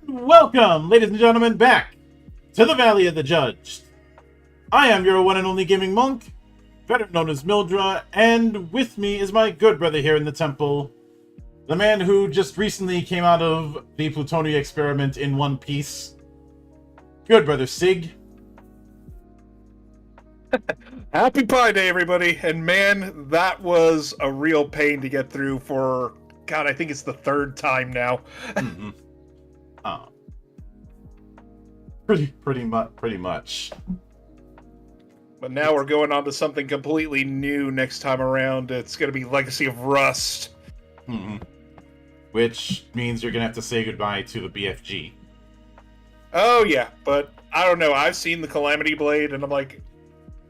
Welcome, ladies and gentlemen, back to the Valley of the Judged. I am your one and only gaming monk, better known as Mildra, and with me is my good brother here in the temple, the man who just recently came out of the Plutonia experiment in One Piece, good brother Sig. Happy Pi Day, everybody! And man, that was a real pain to get through for, God, I think it's the third time now. Mm-hmm. Pretty much. But now we're going on to something completely new next time around. It's going to be Legacy of Rust. Mm-hmm. Which means you're going to have to say goodbye to the BFG. Oh, yeah, but I don't know. I've seen the Calamity Blade, and I'm like,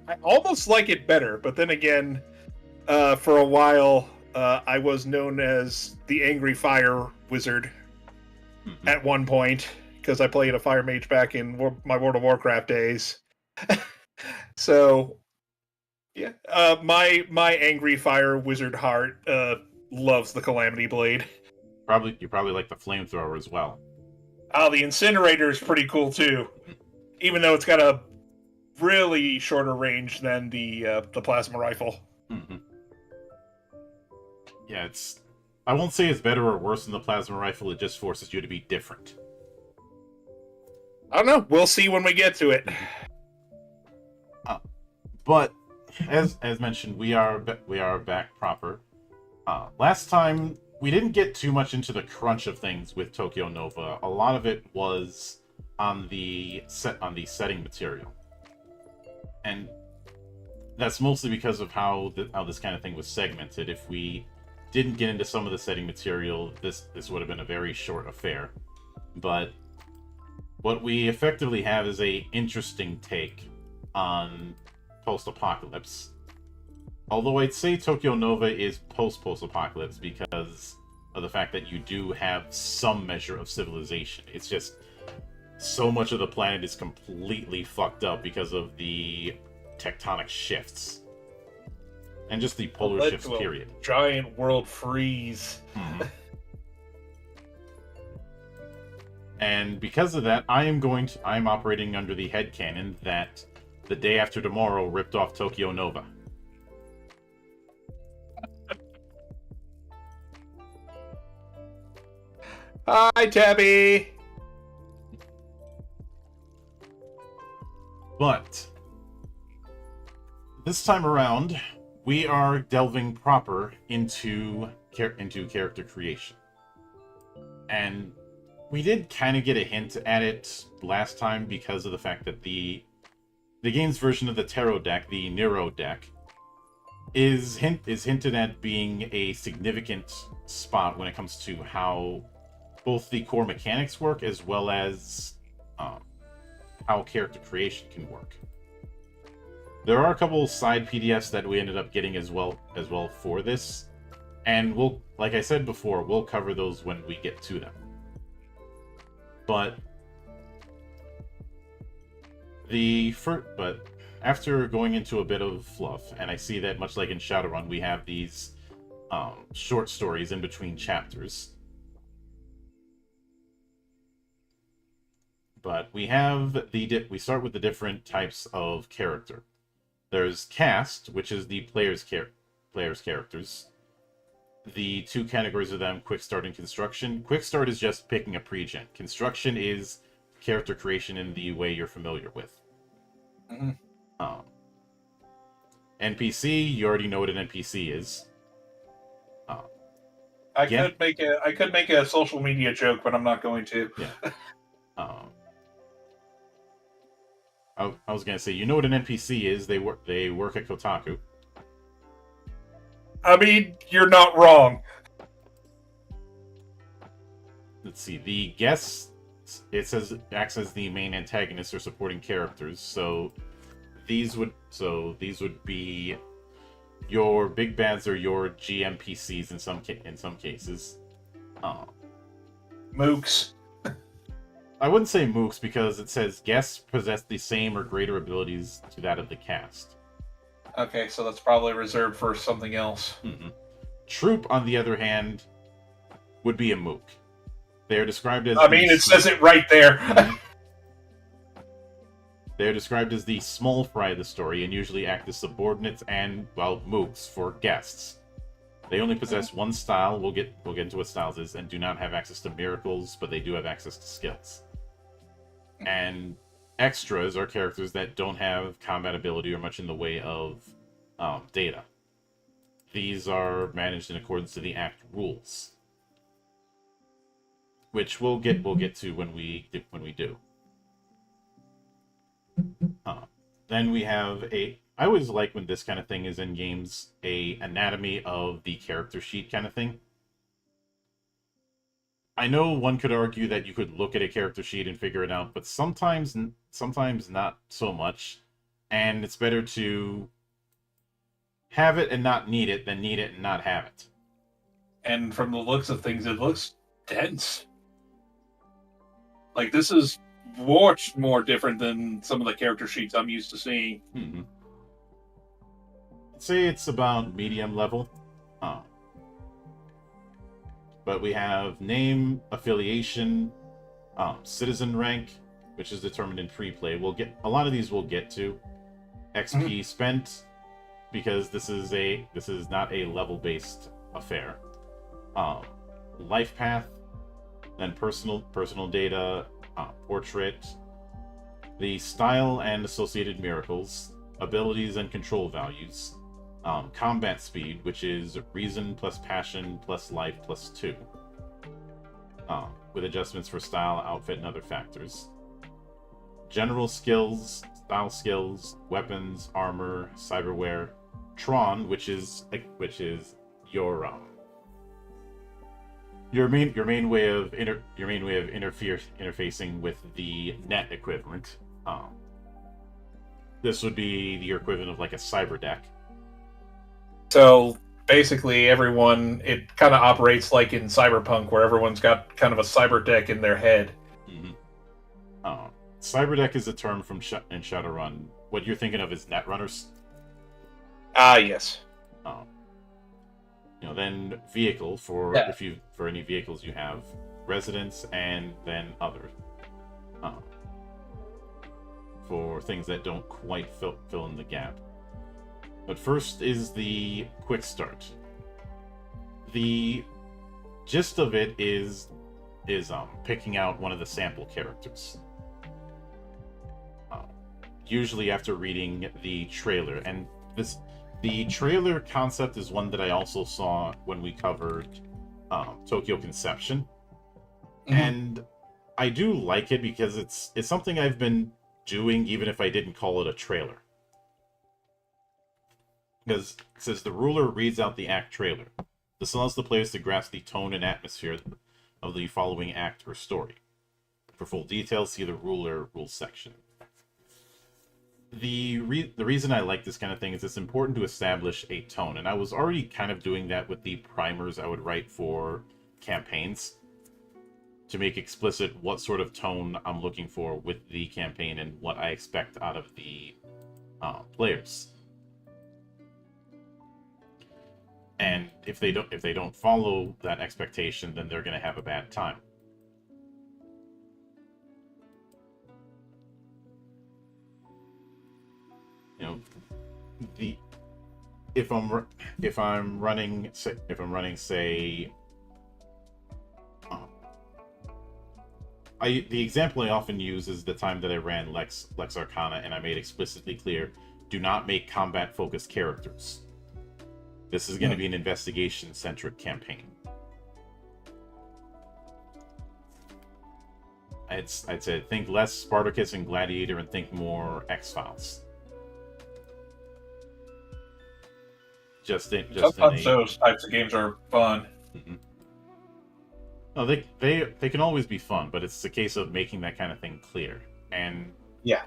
I almost like it better. But then again, for a while, I was known as the Angry Fire Wizard at one point, because I played a Fire Mage back in my World of Warcraft days. So, yeah, my Angry Fire Wizard heart loves the Calamity Blade. You probably like the Flamethrower as well. Oh, the Incinerator is pretty cool too, even though it's got a really shorter range than the Plasma Rifle. Mm-hmm. Yeah, I won't say it's better or worse than the Plasma Rifle, it just forces you to be different. I don't know. We'll see when we get to it. But as mentioned, we are back proper. Last time we didn't get too much into the crunch of things with Tokyo Nova. A lot of it was on the setting material, and that's mostly because of how this kind of thing was segmented. If we didn't get into some of the setting material, this would have been a very short affair. But what we effectively have is a interesting take on post-apocalypse. Although I'd say Tokyo Nova is post-apocalypse because of the fact that you do have some measure of civilization. It's just so much of the planet is completely fucked up because of the tectonic shifts. And just the polar shifts, period. Giant world freeze. Mm-hmm. And because of that, I'm operating under the headcanon that The Day After Tomorrow ripped off Tokyo Nova. Hi, Tabby! But this time around, we are delving proper into character creation. And we did kind of get a hint at it last time because of the fact that the game's version of the Tarot deck, the Nero deck, is hinted at being a significant spot when it comes to how both the core mechanics work as well as how character creation can work. There are a couple side PDFs that we ended up getting as well for this, and we'll, like I said before, we'll cover those when we get to them. But after going into a bit of fluff, and I see that much like in Shadowrun, we have these short stories in between chapters. But we start with the different types of character. There's cast, which is the player's characters. The two categories of them, quick start and construction. Quick start is just picking a pre-gen. Construction is character creation in the way you're familiar with. Mm-hmm. NPC, you already know what an NPC is. I could make a social media joke, but I'm not going to. Yeah. I was gonna say, you know what an NPC is? They work at Kotaku. I mean, you're not wrong. Let's see. The guests, it says, acts as the main antagonists or supporting characters. So these would be your big bads or your GMPCs in some cases. Mooks. I wouldn't say mooks because it says guests possess the same or greater abilities to that of the cast. Okay, so that's probably reserved for something else. Mm-hmm. Troop, on the other hand, would be a mook. They are described as... it says it right there. Mm-hmm. They are described as the small fry of the story and usually act as subordinates and, well, mooks for guests. They only possess one style, we'll get into what styles is, and do not have access to miracles, but they do have access to skills. And extras are characters that don't have combat ability or much in the way of data. These are managed in accordance to the Act rules, which we'll get to when we do. Then we have I always like when this kind of thing is in games, a anatomy of the character sheet kind of thing. I know one could argue that you could look at a character sheet and figure it out, but sometimes not so much. And it's better to have it and not need it than need it and not have it. And from the looks of things, it looks dense. Like, this is much more different than some of the character sheets I'm used to seeing. Mm-hmm. I'd say it's about medium level. But we have name, affiliation, citizen rank, which is determined in free play. A lot of these we'll get to. XP spent, because this is not a level-based affair. Life path, then personal data, portrait, the style and associated miracles, abilities and control values, combat speed, which is reason plus passion plus life plus 2, with adjustments for style, outfit, and other factors. General skills, style skills, weapons, armor, cyberware, Tron, which is your main way of interfacing with the net equivalent. This would be your equivalent of like a cyber deck. So basically, it kind of operates like in Cyberpunk, where everyone's got kind of a cyber deck in their head. Mm-hmm. Cyber deck is a term from in Shadowrun. What you're thinking of is Netrunners. Ah, yes. Then vehicle for any vehicles you have, residence, and then other for things that don't quite fill in the gap. But first is the quick start. The gist of it is picking out one of the sample characters. Usually after reading the trailer, and the trailer concept is one that I also saw when we covered Tokyo Conception. Mm-hmm. And I do like it because it's something I've been doing even if I didn't call it a trailer. Because it says the ruler reads out the act trailer. This allows the players to grasp the tone and atmosphere of the following act or story. For full details, see the rules section. the reason I like this kind of thing is it's important to establish a tone, and I was already kind of doing that with the primers I would write for campaigns to make explicit what sort of tone I'm looking for with the campaign and what I expect out of the players. And if they don't follow that expectation, then they're going to have a bad time. You know, the if I'm running say the example I often use is the time that I ran Lex Arcana, and I made explicitly clear, do not make combat focused characters. This is going to be an investigation centric campaign. I'd say think less Spartacus and Gladiator and think more X-Files. Sometimes those types of games are fun. Mm-hmm. No, they can always be fun, but it's a case of making that kind of thing clear. And yeah,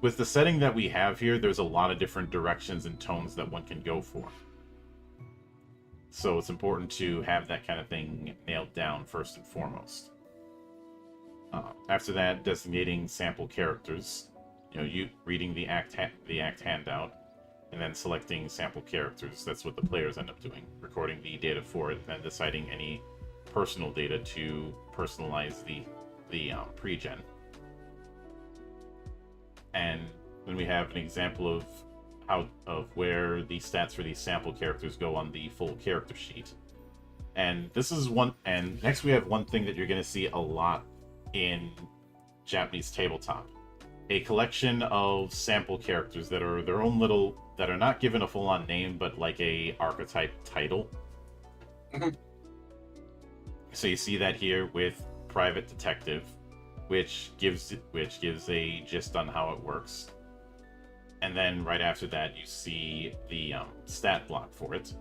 with the setting that we have here, there's a lot of different directions and tones that one can go for. So it's important to have that kind of thing nailed down first and foremost. After that, designating sample characters. You reading the act handout, and then selecting sample characters. That's what the players end up doing, recording the data for it, and deciding any personal data to personalize the pre-gen. And then we have an example of where the stats for these sample characters go on the full character sheet. And this is one. And next we have one thing that you're going to see a lot in Japanese tabletop: a collection of sample characters that are their own little, that are not given a full-on name, but like a archetype title. Mm-hmm. So you see that here with Private Detective, which gives a gist on how it works. And then right after that, you see the stat block for it.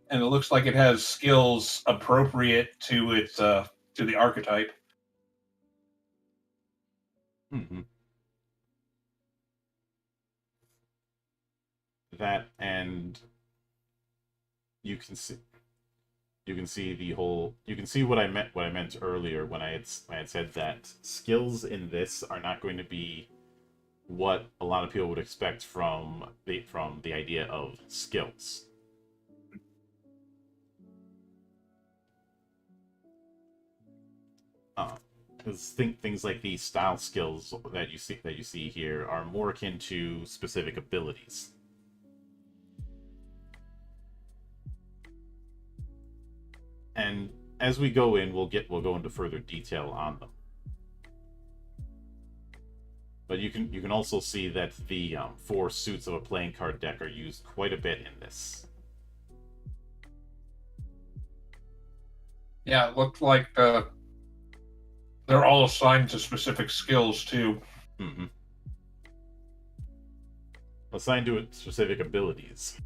And it looks like it has skills appropriate to its to the archetype. Mm-hmm. That, and you can see what I meant earlier when I had said that skills in this are not going to be what a lot of people would expect from the idea of skills. Because things like the style skills that you see here are more akin to specific abilities. And as we go in, we'll go into further detail on them. But you can also see that the 4 suits of a playing card deck are used quite a bit in this. Yeah, it looked like they're all assigned to specific skills too. Mm-hmm. Assigned to specific abilities,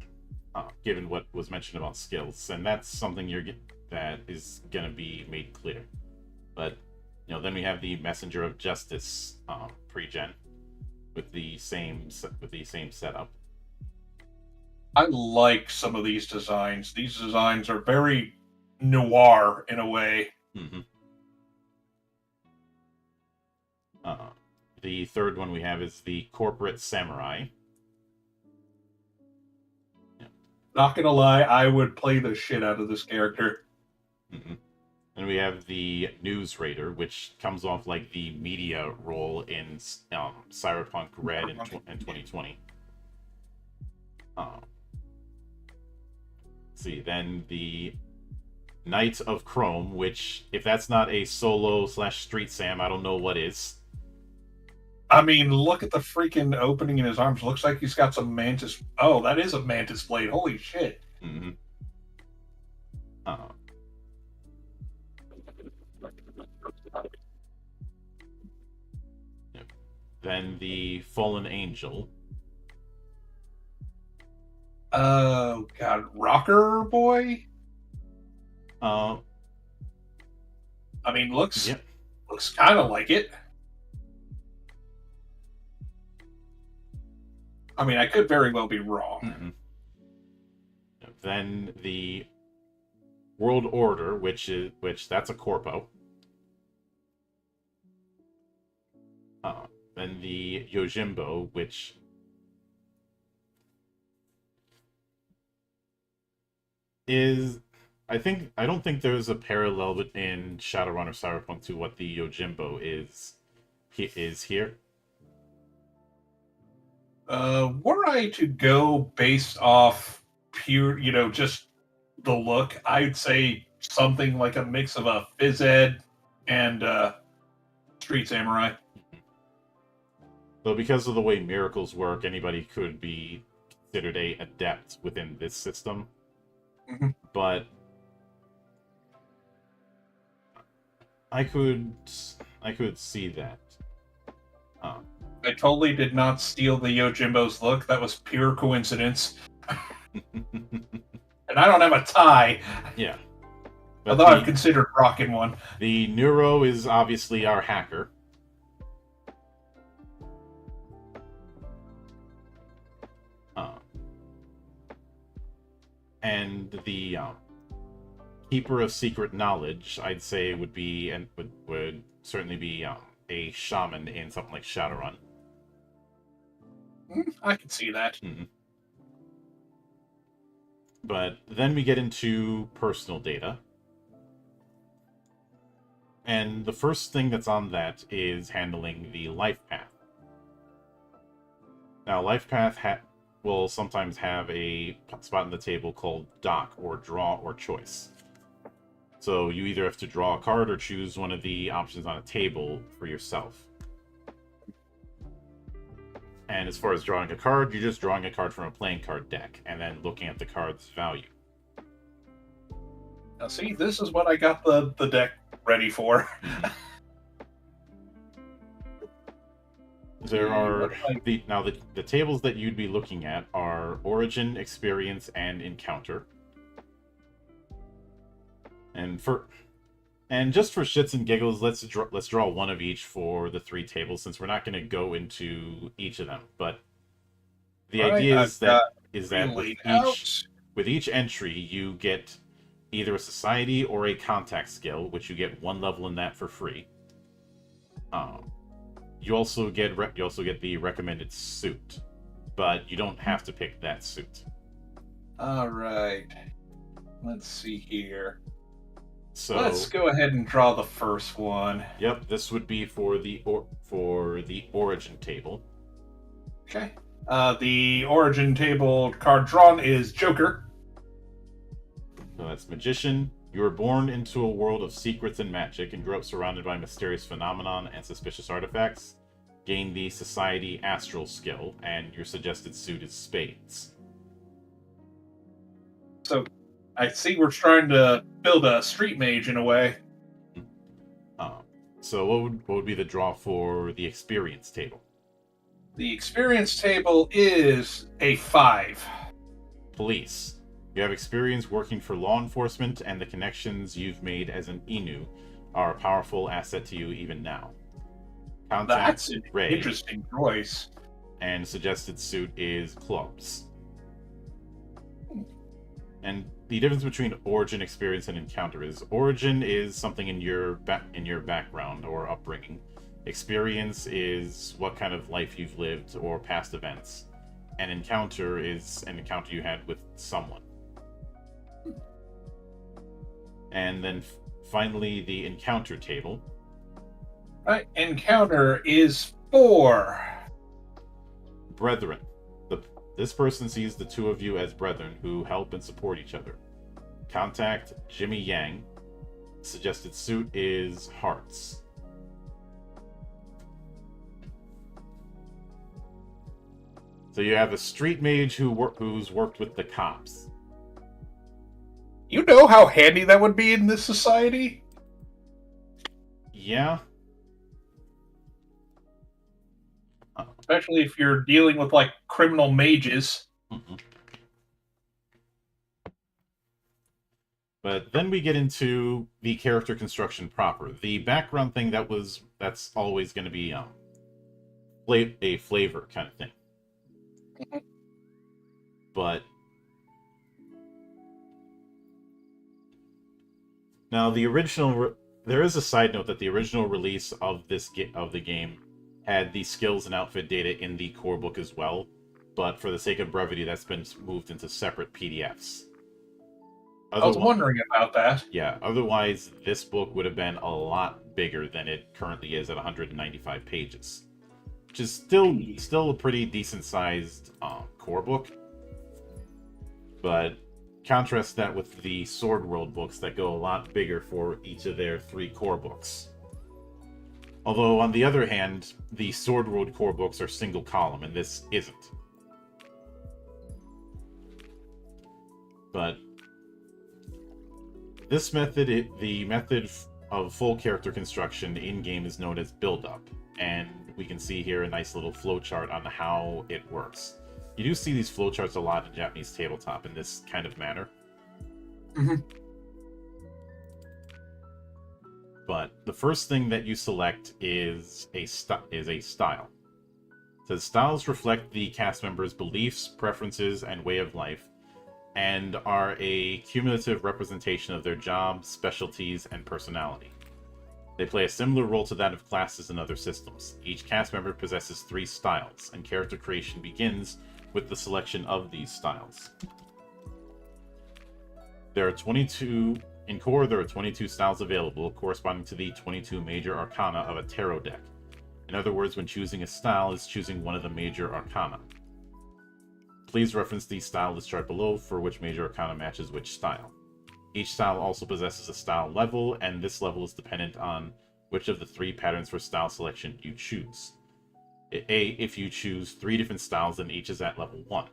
given what was mentioned about skills, and that's something that is going to be made clear. But then we have the Messenger of Justice pre-gen with the same setup. I like some of these designs. These designs are very noir in a way. Mm-hmm. The third one we have is the Corporate Samurai. Not gonna lie, I would play the shit out of this character. Mm-hmm. And we have the News Raider, which comes off like the media role in Cyberpunk Red in 2020. See, then the Knight of Chrome, which, if that's not a solo/street Sam, I don't know what is. I mean, look at the freaking opening in his arms. Looks like he's got some mantis. Oh, that is a mantis blade. Holy shit. Mm-hmm. Then the Fallen Angel. Oh, God. Rocker Boy? I mean, looks Yep. kind of like it. I mean, I could very well be wrong. Mm-hmm. Then the World Order, which that's a corpo. Then the Yojimbo, which is, I don't think there's a parallel in Shadowrun or Cyberpunk to what the Yojimbo is here. Were I to go based off pure, just the look, I'd say something like a mix of a phys ed and street samurai. So because of the way miracles work, anybody could be considered a adept within this system. Mm-hmm. But I could see that. I totally did not steal the Yojimbo's look. That was pure coincidence. And I don't have a tie. Yeah. Although I've considered rocking one. The Neuro is obviously our hacker. And the Keeper of Secret Knowledge, I'd say, would be and would certainly be a shaman in something like Shadowrun. I can see that. Mm-hmm. But then we get into personal data. And the first thing that's on that is handling the life path. Now, life path will sometimes have a spot in the table called dock, or draw, or choice. So you either have to draw a card or choose one of the options on a table for yourself. And as far as drawing a card, you're just drawing a card from a playing card deck, and then looking at the card's value. Now see, this is what I got the deck ready for. There are the tables that you'd be looking at are Origin, Experience, and Encounter. And just for shits and giggles, let's draw one of each for the 3 tables, since we're not going to go into each of them. But the idea is that with each entry you get either a society or a contact skill, which you get 1 level in that for free. You also get the recommended suit, but you don't have to pick that suit. All right. Let's see here. So let's go ahead and draw the first one. Yep, this would be for the Origin table. Okay. The Origin table card drawn is Joker. So that's Magician. You were born into a world of secrets and magic and grew up surrounded by mysterious phenomenon and suspicious artifacts. Gain the Society Astral skill, and your suggested suit is Spades. So, I see we're trying to build a street mage in a way. So what would be the draw for the Experience table? The Experience table is a 5. Police. You have experience working for law enforcement, and the connections you've made as an Inu are a powerful asset to you even now. Contact, that's an Ray, interesting choice. And suggested suit is Clubs. And the difference between Origin, Experience, and Encounter is Origin is something in your background or upbringing. Experience is what kind of life you've lived or past events. And Encounter is an encounter you had with someone. And then finally, the Encounter table. Right, Encounter is 4. Brethren. This person sees the 2 of you as brethren who help and support each other. Contact Jimmy Yang. Suggested suit is Hearts. So you have a street mage who's worked with the cops. You know how handy that would be in this society? Yeah. Especially if you're dealing with, like, criminal mages. Mm-hmm. But then we get into the character construction proper. The background thing that's always going to be a flavor kind of thing. But now there is a side note that the original release of the game had the skills and outfit data in the core book as well, but for the sake of brevity, that's been moved into separate PDFs. I was wondering about that. Yeah, otherwise this book would have been a lot bigger than it currently is at 195 pages, which is still a pretty decent sized core book. But contrast that with the Sword World books that go a lot bigger for each of their 3 core books. Although, on the other hand, the Sword World core books are single column, and this isn't. But this method, the method of full character construction in-game is known as build-up, and we can see here a nice little flowchart on how it works. You do see these flowcharts a lot in Japanese tabletop in this kind of manner. Mm-hmm. But the first thing that you select is a style. It says styles reflect the cast members' beliefs, preferences, and way of life, and are a cumulative representation of their jobs, specialties, and personality. They play a similar role to that of classes in other systems. Each cast member possesses 3 styles, and character creation begins with the selection of these styles. There are 22 in core. There are 22 styles available, corresponding to the 22 major arcana of a tarot deck. In other words, when choosing a style is choosing one of the major arcana. Please reference the style list chart below for which major arcana matches which style. Each style also possesses a style level, and this level is dependent on which of the 3 patterns for style selection you choose. If you choose 3 different styles, then each is at level 1.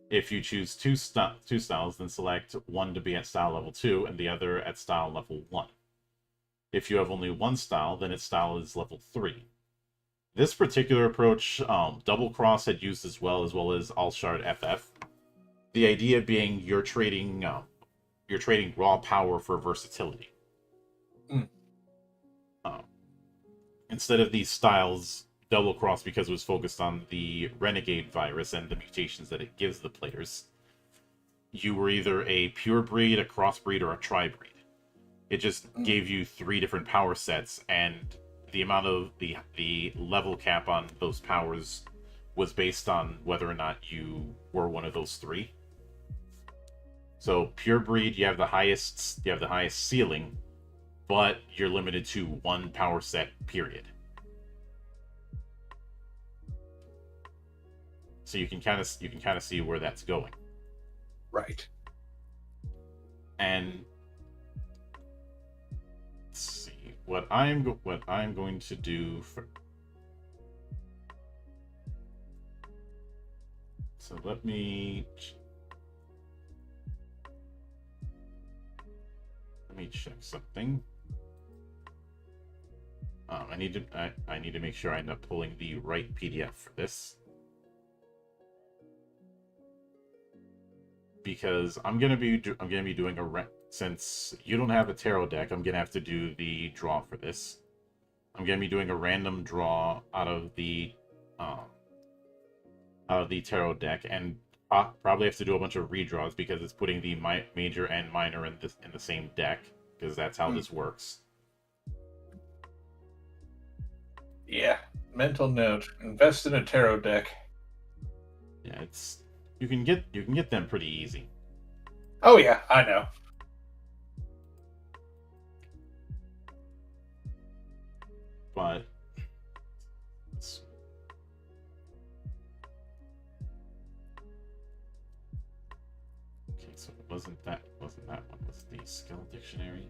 If you choose two styles, then select one to be at style level 2 and the other at style level 1. If you have only one style, then its style is level 3. This particular approach, Double Cross had used as well as Alshard FF. The idea being you're trading raw power for versatility. Instead of these styles, Double Cross, because it was focused on the Renegade virus and the mutations that it gives the players, you were either a pure breed, a crossbreed, or a tri-breed. It just gave you 3 different power sets, and the amount of the level cap on those powers was based on whether or not you were one of those 3. So pure breed, you have the highest ceiling, but you're limited to 1 power set, period. So you can kind of see where that's going. Right. And let's see what I'm going to do for. So let me check something. I need to make sure I end up pulling the right PDF for this. Because I'm gonna be doing since you don't have a tarot deck, I'm gonna have to do the draw for this. I'm gonna be doing a random draw out of the tarot deck, and probably have to do a bunch of redraws because it's putting the major and minor in the same deck, because that's how this works. Yeah, mental note: invest in a tarot deck. Yeah, you can get them pretty easy. Oh yeah, I know. But okay, so it wasn't that one. Was the skill dictionary?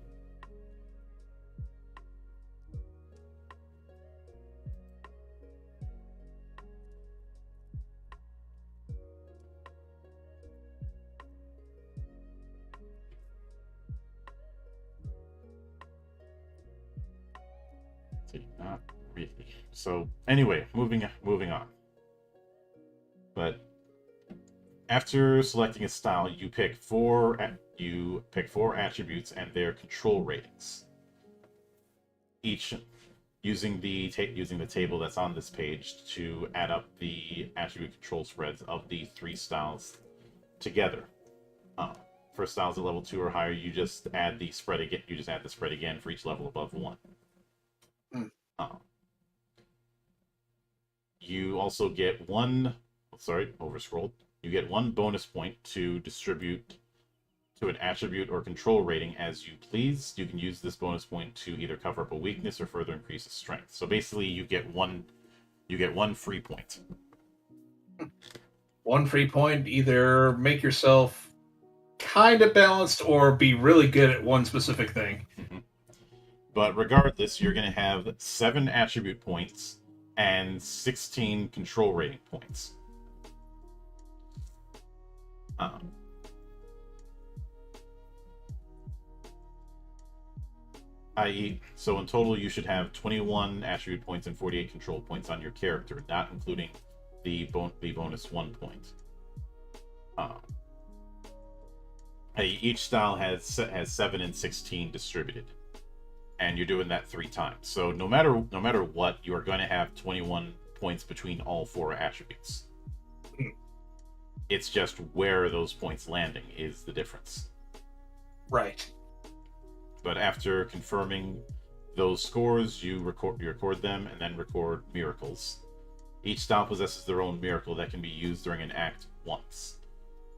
Not really. So anyway, moving on. But After selecting a style, you pick four attributes and their control ratings. Each using the table that's on this page to add up the attribute control spreads of the 3 styles together. For styles at level 2 or higher, you just add the spread again. You just add the spread again for each level above 1. You also get one. Sorry, overscrolled. You get 1 bonus point to distribute to an attribute or control rating as you please. You can use this bonus point to either cover up a weakness or further increase its strength. So basically, you get one free point. 1 free point, either make yourself kind of balanced or be really good at one specific thing. But regardless, you're going to have 7 attribute points and 16 control rating points. I.e., so in total you should have 21 attribute points and 48 control points on your character, not including the bonus 1 point. Each style has 7 and 16 distributed, and you're doing that 3 times. So no matter what, you are going to have 21 points between all 4 attributes. It's just where those points landing is the difference. Right. But after confirming those scores, you record them and then record miracles. Each style possesses their own miracle that can be used during an act once.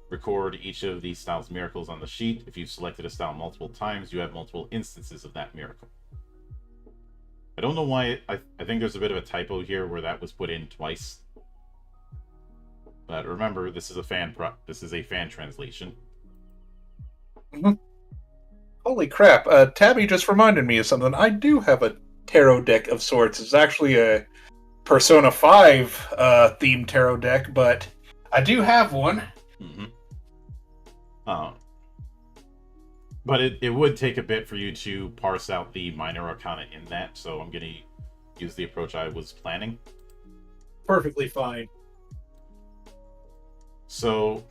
Record each of these styles' miracles on the sheet. If you've selected a style multiple times, you have multiple instances of that miracle. I don't know why. I think there's a bit of a typo here where that was put in twice. But remember, this is a fan translation. Mm-hmm. Holy crap! Tabby just reminded me of something. I do have a tarot deck of sorts. It's actually a Persona 5 themed tarot deck, but I do have one. Mm-hmm. But it would take a bit for you to parse out the minor arcana in that, so I'm going to use the approach I was planning. Perfectly fine. So,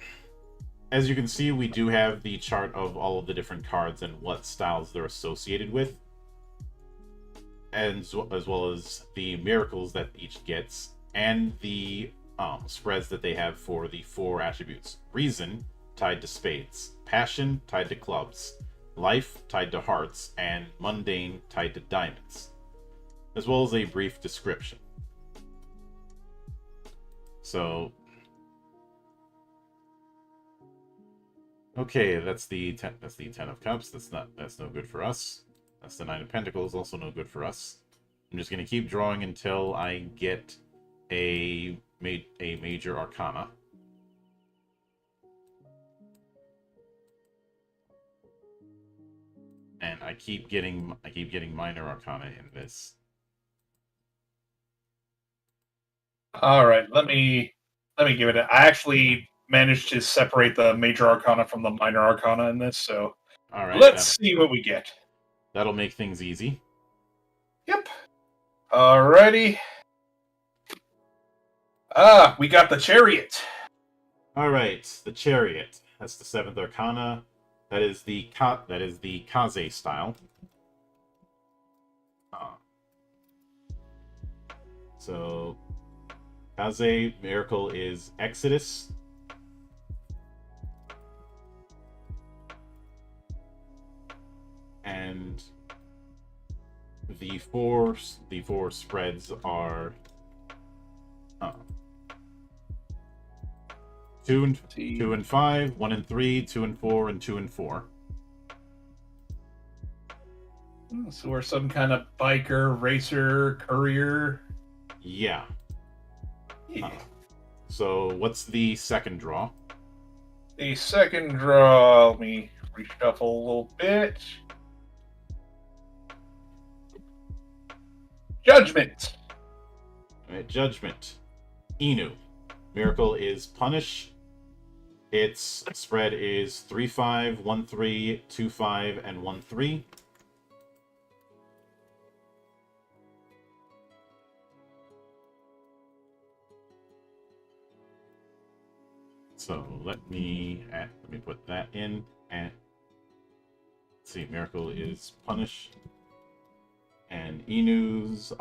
as you can see, we do have the chart of all of the different cards and what styles they're associated with, and as well as the miracles that each gets, and the spreads that they have for the 4 attributes. Reason, tied to spades. Passion, tied to clubs. Life, tied to hearts. And mundane, tied to diamonds. As well as a brief description. So... okay, that's the 10 of cups. That's no good for us. That's the 9 of pentacles, also no good for us. I'm just going to keep drawing until I get a major arcana. And I keep getting minor arcana in this. All right, let me give it. I actually managed to separate the major arcana from the minor arcana in this, so all right, let's see what we get. That'll make things easy. Yep. Alrighty. We got the Chariot. All right, the Chariot. That's the 7th arcana. That is the Kaze style. So, Kaze miracle is Exodus. And the four spreads are 2 and 5, 1 and 3, 2 and 4, and 2 and 4. So we're some kind of biker, racer, courier. Yeah. Yeah. So what's the second draw? The second draw, let me reshuffle a little bit. Judgment. All right, Judgment. Inu. Miracle is Punish. Its spread is 3-5, 1-3, 2-5, and 1-3. So let me put that in. And let's see, Miracle is punished. And Inus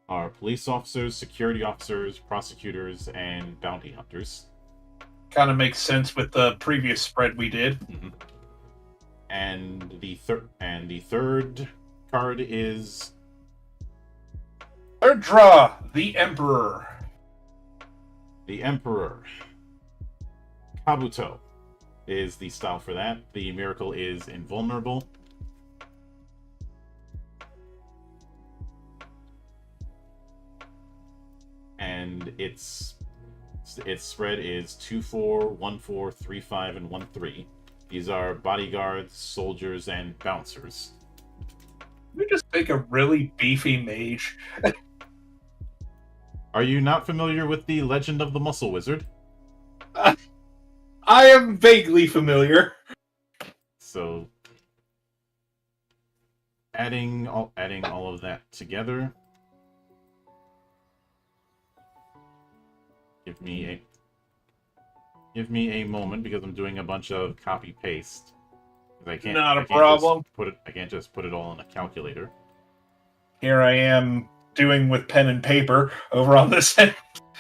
are police officers, security officers, prosecutors, and bounty hunters. Kind of makes sense with the previous spread we did. Mm-hmm. And the third card is Third draw, the Emperor. the Emperor. Kabuto is the style for that. The Miracle is invulnerable. And its spread is 2-4, 1-4, 3-5, and 1-3. These are bodyguards, soldiers, and bouncers. We just make a really beefy mage. Are you not familiar with the Legend of the Muscle Wizard? I am vaguely familiar. So, adding all of that together. Give me a moment because I'm doing a bunch of copy paste. I can't. Not a I can't problem. I can't just put it all in a calculator. Here I am doing with pen and paper over on this end.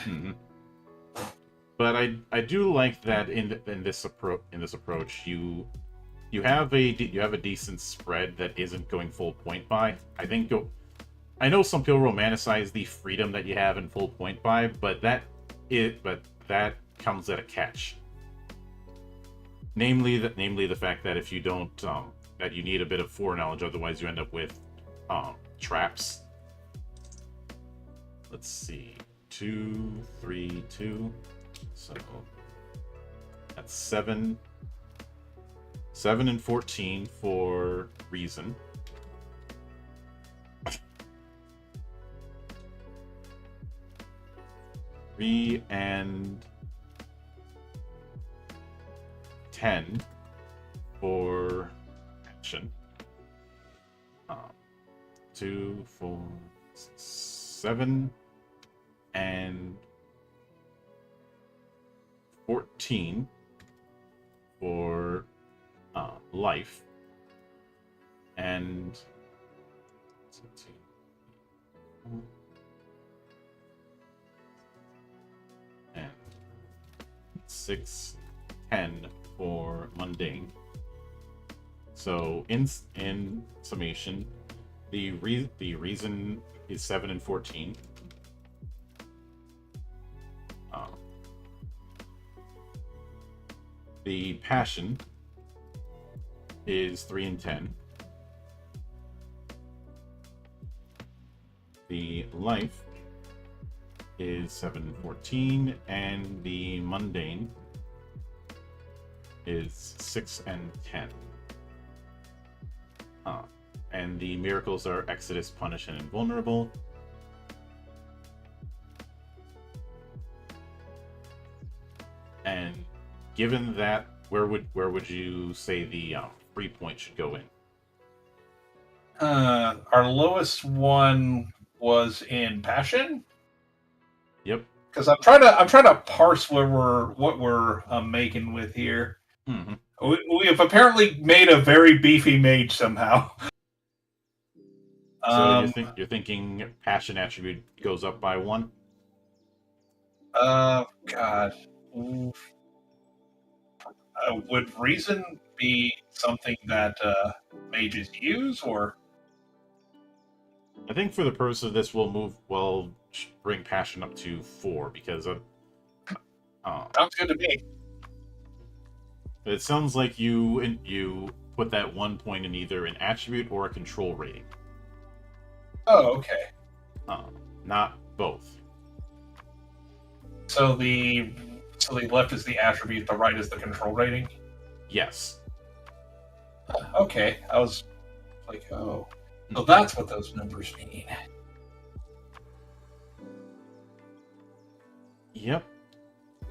Mm-hmm. But I do like that in this approach you have a decent spread that isn't going full point buy. I know some people romanticize the freedom that you have in full point buy, but that comes at a catch. Namely the fact that if you don't that you need a bit of foreknowledge, otherwise you end up with traps. Let's see. 2, 3, 2. So that's 7 and 14 for reason. Three and 10 for action. 2, 4, 7 and 14 for life, and 6, 10 for mundane. So in summation, the reason is 7 and 14. The passion is 3 and 10. The life is 7 and 14, and the mundane is 6 and 10. And the miracles are Exodus, Punish, and Invulnerable. And given that, where would you say the free point should go in? Our lowest one was in Passion. Yep. Because I'm trying to parse what we're making with here. Mm-hmm. We have apparently made a very beefy mage somehow. So you're thinking passion attribute goes up by 1? God. Would reason be something that mages use, or? I think for the purpose of this, we'll bring passion up to 4 because Sounds good to me. it sounds like you put that 1 point in either an attribute or a control rating. Oh, okay. Not both. So the left is the attribute, the right is the control rating? Yes. Okay. I was like, oh. So that's what those numbers mean. Yep.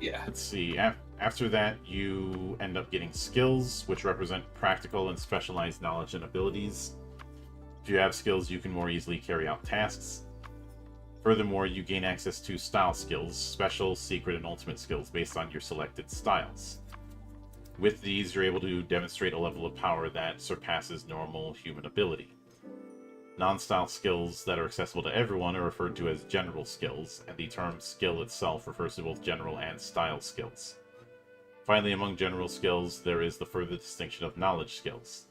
Yeah. Let's see. After that, you end up getting skills, which represent practical and specialized knowledge and abilities. If you have skills, you can more easily carry out tasks. Furthermore, you gain access to style skills, special, secret, and ultimate skills based on your selected styles. With these, you're able to demonstrate a level of power that surpasses normal human ability. Non-style skills that are accessible to everyone are referred to as general skills, and the term skill itself refers to both general and style skills. Finally, among general skills, there is the further distinction of knowledge skills.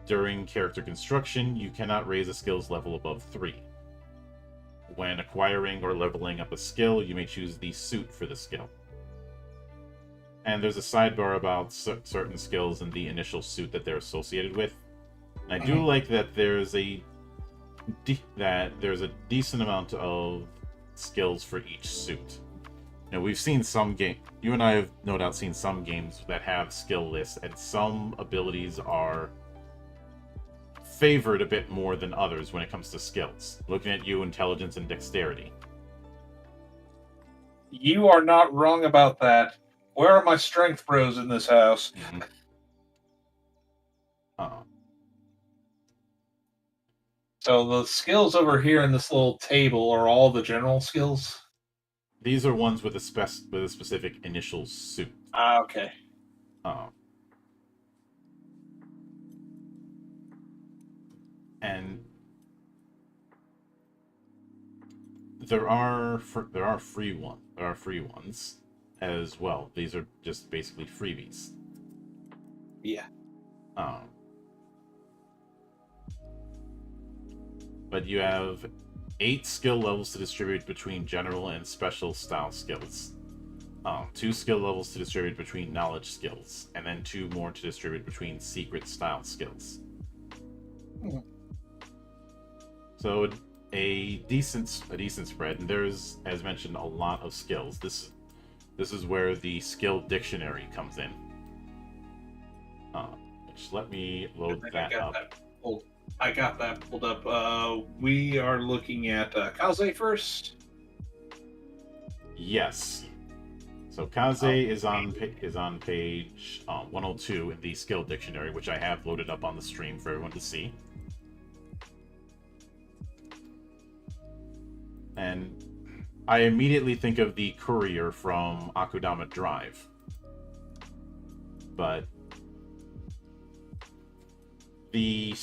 During character construction, you cannot raise a skills level above 3. When acquiring or leveling up a skill, you may choose the suit for the skill. And there's a sidebar about certain skills and the initial suit that they're associated with. And I do like that there's a decent amount of skills for each suit. Now, we've seen some game. You and I have no doubt seen some games that have skill lists, and some abilities are favored a bit more than others when it comes to skills. Looking at you, intelligence and dexterity. You are not wrong about that. Where are my strength bros in this house? So the skills over here in this little table are all the general skills? These are ones with a specific initial suit. Ah, okay. And there are free ones as well. These are just basically freebies. Yeah. But you have 8 skill levels to distribute between general and special style skills. 2 skill levels to distribute between knowledge skills, and then 2 more to distribute between secret style skills. So a decent spread, and there's, as mentioned, a lot of skills. This is where the skill dictionary comes in. Just let me load that up. I got that pulled up. We are looking at Kaze first. Yes. So Kaze is on page 102 in the skill dictionary, which I have loaded up on the stream for everyone to see. And I immediately think of the courier from Akudama Drive. But the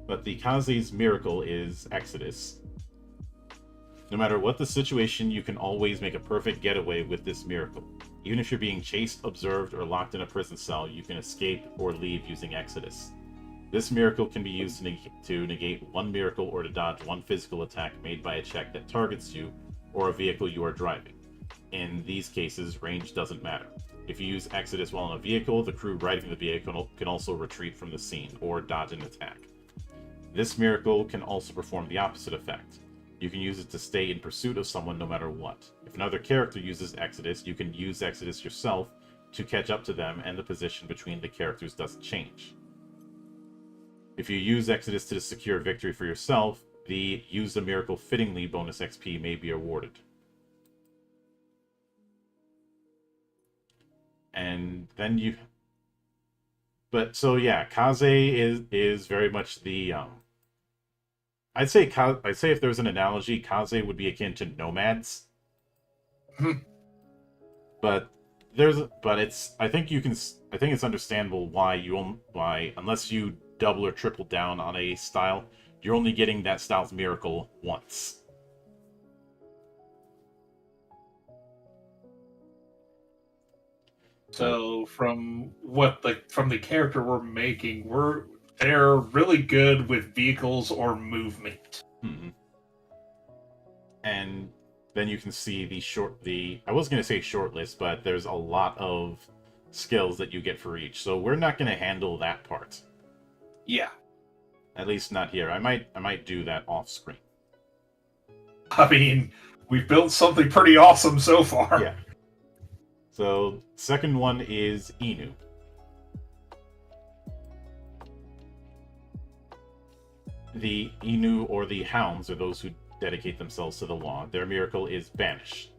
Kaze's miracle is Exodus. No matter what the situation, you can always make a perfect getaway with this miracle. Even if you're being chased, observed, or locked in a prison cell, you can escape or leave using Exodus. This miracle can be used to negate one miracle or to dodge one physical attack made by a check that targets you or a vehicle you are driving. In these cases, range doesn't matter. If you use Exodus while in a vehicle, the crew riding the vehicle can also retreat from the scene or dodge an attack. This miracle can also perform the opposite effect. You can use it to stay in pursuit of someone no matter what. If another character uses Exodus, you can use Exodus yourself to catch up to them, and the position between the characters doesn't change. If you use Exodus to secure victory for yourself, the Use the Miracle Fittingly bonus XP may be awarded. And then you... But, so yeah, Kaze is very much the... I'd say if there was an analogy, Kaze would be akin to nomads. But I think it's understandable why unless you double or triple down on a style, you're only getting that style's miracle once. So from the character we're making, they're really good with vehicles or movement. Mm-hmm. And then you can see I was going to say short list, but there's a lot of skills that you get for each. So we're not going to handle that part. Yeah. At least not here. I might do that off screen. I mean, we've built something pretty awesome so far. Yeah. So, second one is Inu. The Inu, or the Hounds, are those who dedicate themselves to the law. Their miracle is Banish.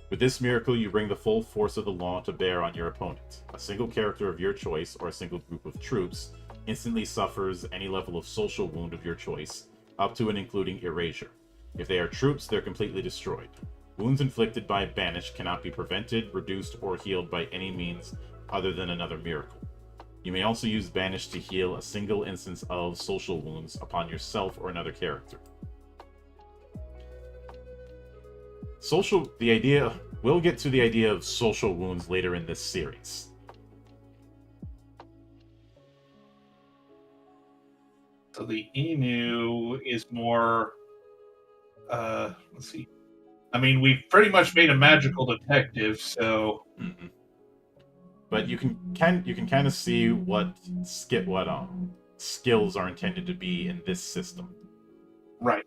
With this miracle, you bring the full force of the law to bear on your opponent. A single character of your choice, or a single group of troops, instantly suffers any level of social wound of your choice, up to and including erasure. If they are troops, they're completely destroyed. Wounds inflicted by Banish cannot be prevented, reduced, or healed by any means other than another miracle. You may also use Banish to heal a single instance of social wounds upon yourself or another character. We'll get to the idea of social wounds later in this series. So the Inu is more, let's see. I mean, we've pretty much made a magical detective, so. Mm-hmm. But you can kind of see what skills are intended to be in this system. Right.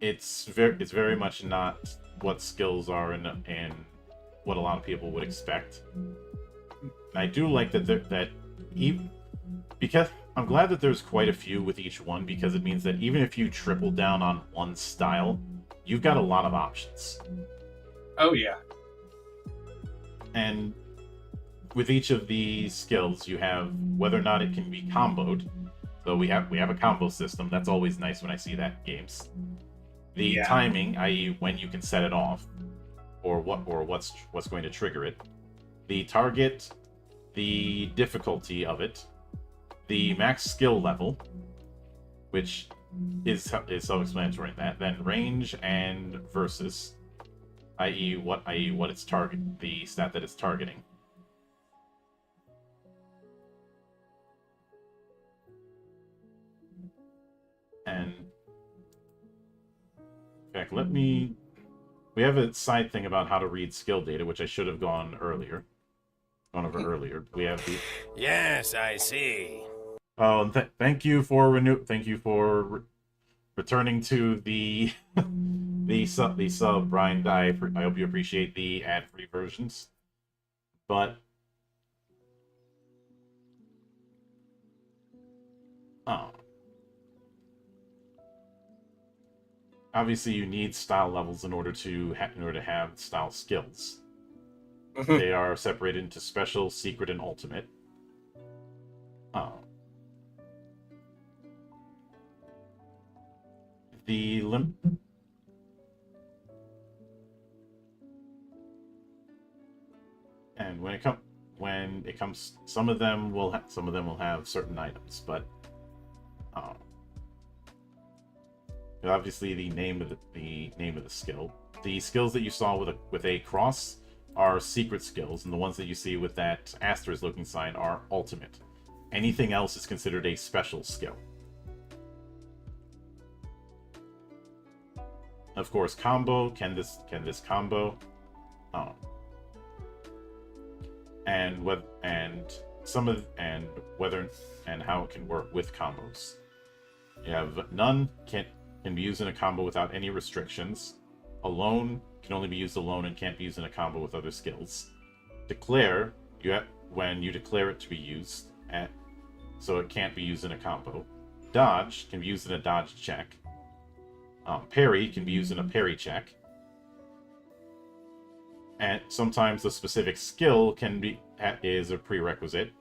It's very much not what skills are and what a lot of people would expect. And I do like because I'm glad that there's quite a few with each one, because it means that even if you triple down on one style, you've got a lot of options. Oh yeah. And with each of the skills, you have whether or not it can be comboed. So we have a combo system. That's always nice when I see that in games. The timing, i.e., when you can set it off, or what's going to trigger it. The target, the difficulty of it, the max skill level, which is self-explanatory in that. Then range and versus, i.e. what it's targeting, the stat that it's targeting. And in fact, we have a side thing about how to read skill data, which I should have gone over earlier. We have the Yes, I see. Oh, and thank you for returning to the the sub, Brian. I hope you appreciate the ad-free versions. But obviously you need style levels in order to have style skills. They are separated into special, secret, and ultimate. And when it comes, some of them will have certain items, but obviously the name of the skill. The skills that you saw with a cross are secret skills, and the ones that you see with that asterisk looking sign are ultimate. Anything else is considered a special skill. Of course, combo, can this combo? And whether and how it can work with combos. You have none can be used in a combo without any restrictions. Alone can only be used alone and can't be used in a combo with other skills. Declare, when you declare it to be used, so it can't be used in a combo. Dodge can be used in a dodge check. Parry can be used in a parry check. And sometimes the specific skill is a prerequisite,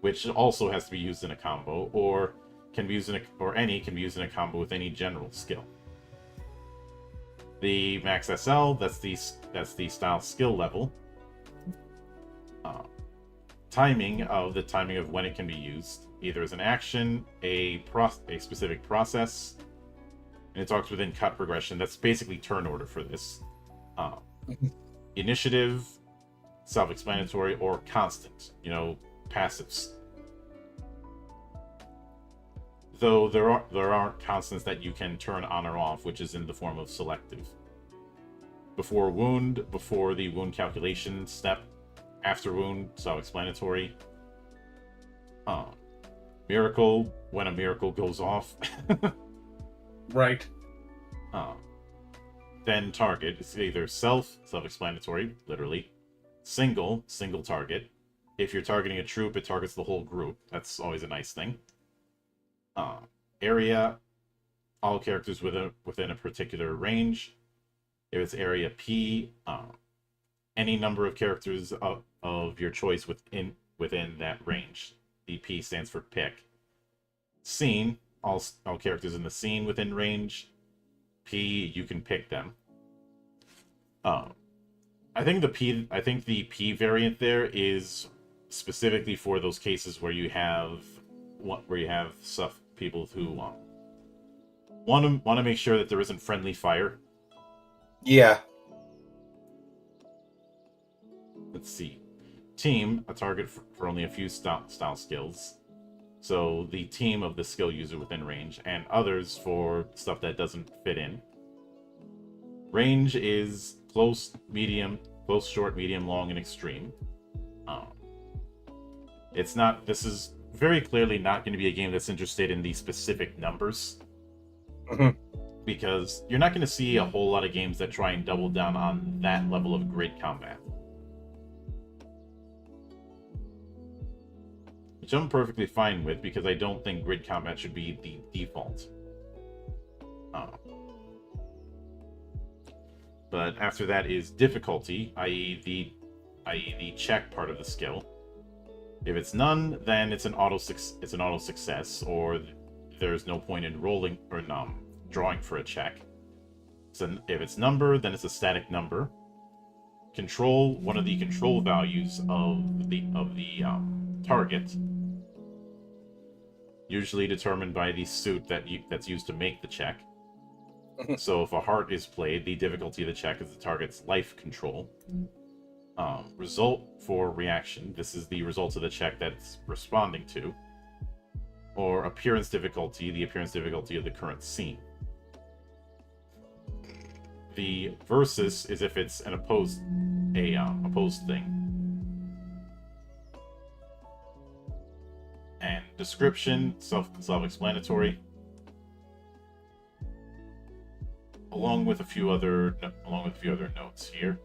which also has to be used in a combo, or can be used in a combo with any general skill. The max SL, that's the style skill level. Timing of when it can be used, either as an action, a specific process, and it talks within cut progression. That's basically turn order for this. Initiative, self-explanatory, or constant, passives. Though there aren't constants that you can turn on or off, which is in the form of selective. Before the wound calculation step. After wound, self-explanatory. Miracle, when a miracle goes off. Right. Then target, it's either self-explanatory, literally. Single target. If you're targeting a troop, it targets the whole group. That's always a nice thing. Area, all characters within a particular range. If it's area P, any number of characters of your choice within that range. The P stands for pick. Scene, all characters in the scene within range. P, you can pick them. I think the P variant there is specifically for those cases where you have people who want to make sure that there isn't friendly fire. Yeah. Let's see. Team, a target for only a few style skills. So the team of the skill user within range, and others for stuff that doesn't fit in. Range is close, medium, close, short, medium, long, and extreme. This is very clearly not going to be a game that's interested in the specific numbers. Mhm. Because you're not going to see a whole lot of games that try and double down on that level of grid combat. Which I'm perfectly fine with, because I don't think grid combat should be the default. But after that is difficulty, i.e. the check part of the skill. If it's none, then it's an auto success, or there's no point in rolling or drawing for a check. So if it's number, then it's a static number. Control, one of the control values of the target, usually determined by the suit that's used to make the check. So if a heart is played, the difficulty of the check is the target's life control. Result for reaction, this is the result of the check that's responding to. Or appearance difficulty, the appearance difficulty of the current scene. The versus is if it's an opposed thing. And description, self-explanatory. Along with a few other notes here.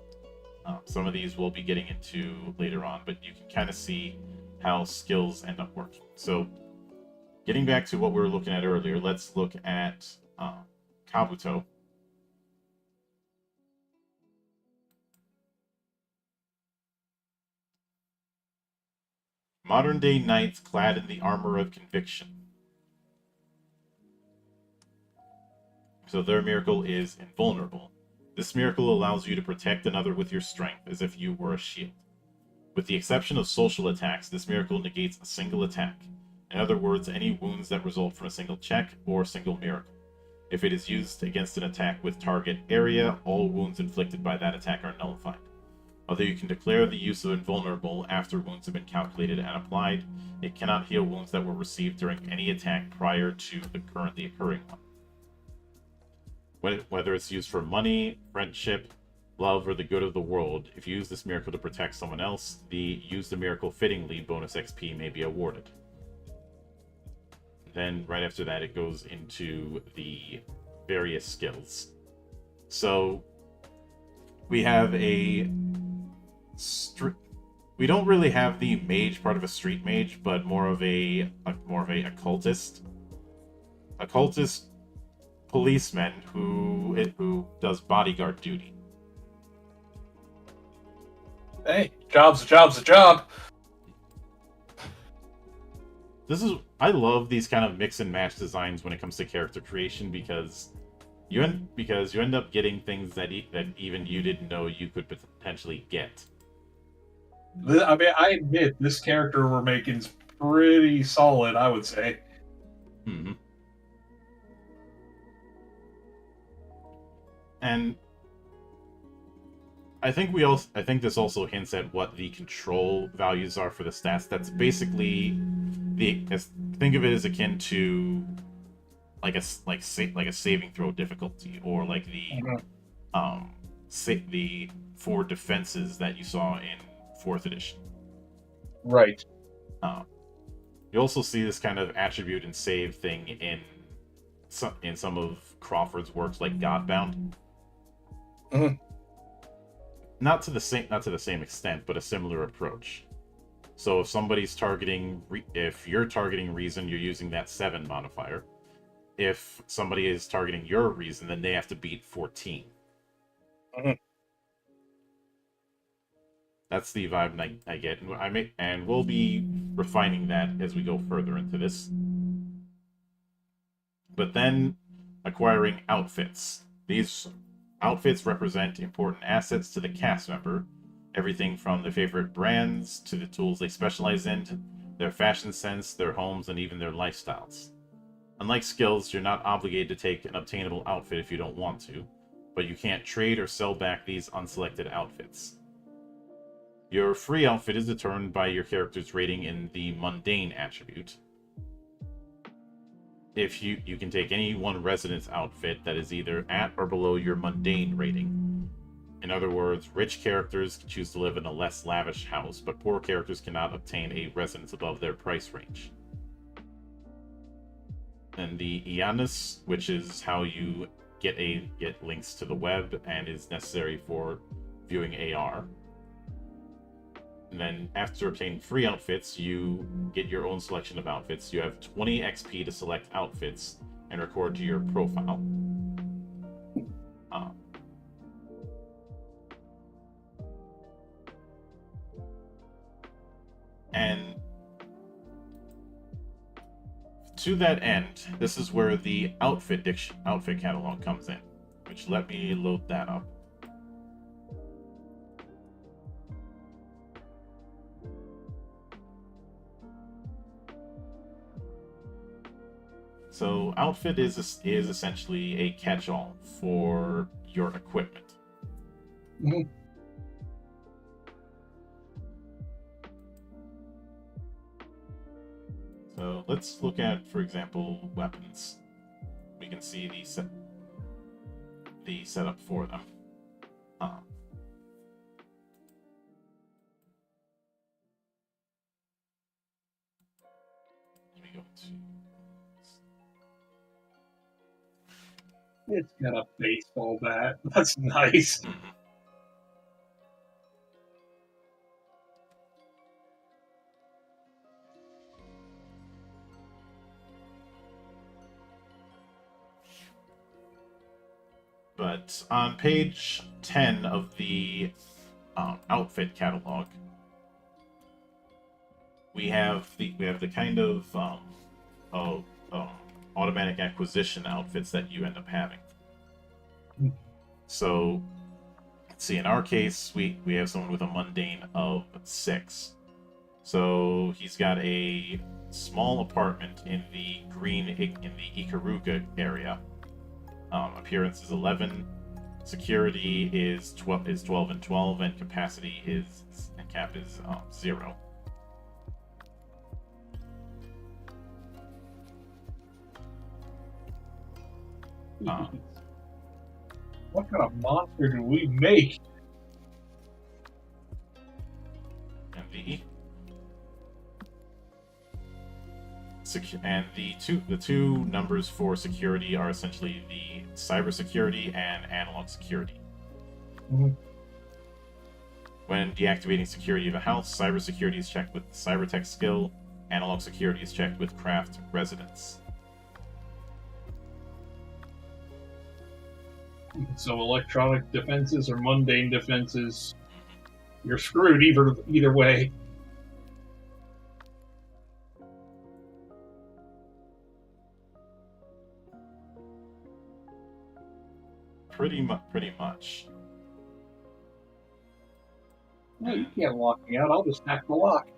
Some of these we'll be getting into later on, but you can kind of see how skills end up working. So, getting back to what we were looking at earlier, let's look at Kabuto. Modern-day knights clad in the armor of conviction. So their miracle is invulnerable. This miracle allows you to protect another with your strength as if you were a shield. With the exception of social attacks, this miracle negates a single attack. In other words, any wounds that result from a single check or single miracle. If it is used against an attack with target area, all wounds inflicted by that attack are nullified. Although you can declare the use of invulnerable after wounds have been calculated and applied, it cannot heal wounds that were received during any attack prior to the currently occurring one. Whether it's used for money, friendship, love, or the good of the world, if you use this miracle to protect someone else, the use the miracle fittingly bonus XP may be awarded. Then right after that it goes into the various skills. So we have we don't really have the mage part of a street mage, but more of a occultist. Occultist policeman who does bodyguard duty. Hey, job's a job. I love these kind of mix and match designs when it comes to character creation, because you end up getting things that even you didn't know you could potentially get. I mean, I admit this character we're making is pretty solid, I would say. Mm-hmm. And I think this also hints at what the control values are for the stats. That's basically think of it as akin to like a saving throw difficulty, or like the 4 defenses that you saw in 4th edition. Right. You also see this kind of attribute and save thing in some of Crawford's works, like Godbound. Mm-hmm. Not to the same extent, but a similar approach. So if somebody's targeting, if you're targeting reason, you're using that 7 modifier. If somebody is targeting your reason, then they have to beat 14. Mm-hmm. That's the vibe I get, and we'll be refining that as we go further into this. but then acquiring outfits. These outfits represent important assets to the cast member. Everything from their favorite brands to the tools they specialize in, their fashion sense, their homes, and even their lifestyles. Unlike skills, you're not obligated to take an obtainable outfit if you don't want to, but you can't trade or sell back these unselected outfits. Your free outfit is determined by your character's rating in the mundane attribute. If you can take any one resident's outfit that is either at or below your mundane rating. In other words, rich characters can choose to live in a less lavish house, but poor characters cannot obtain a residence above their price range. And the Ianus, which is how you get links to the web and is necessary for viewing AR. And then after obtaining free outfits, you get your own selection of outfits. You have 20 XP to select outfits and record to your profile. And to that end, this is where the outfit catalog comes in, which let me load that up. So outfit is essentially a catch-all for your equipment. Mhm. So let's look at, for example, weapons. We can see the setup for them. Let me go to. It's got a baseball bat. That's nice. But on page 10 of the outfit catalog, we have the kind of automatic acquisition outfits that you end up having. So, let's see. In our case, we have someone with a mundane of 6. So he's got a small apartment in the Ikaruga area. Appearance is 11, security is 12 and 12, and capacity and cap is 0. What kind of monster do we make? And the two numbers for security are essentially the cybersecurity and analog security. Mm-hmm. When deactivating security of a house, cybersecurity is checked with cybertech skill, analog security is checked with craft residence. So electronic defenses or mundane defenses, you're screwed either way. Pretty much. No, you can't lock me out. I'll just hack the lock.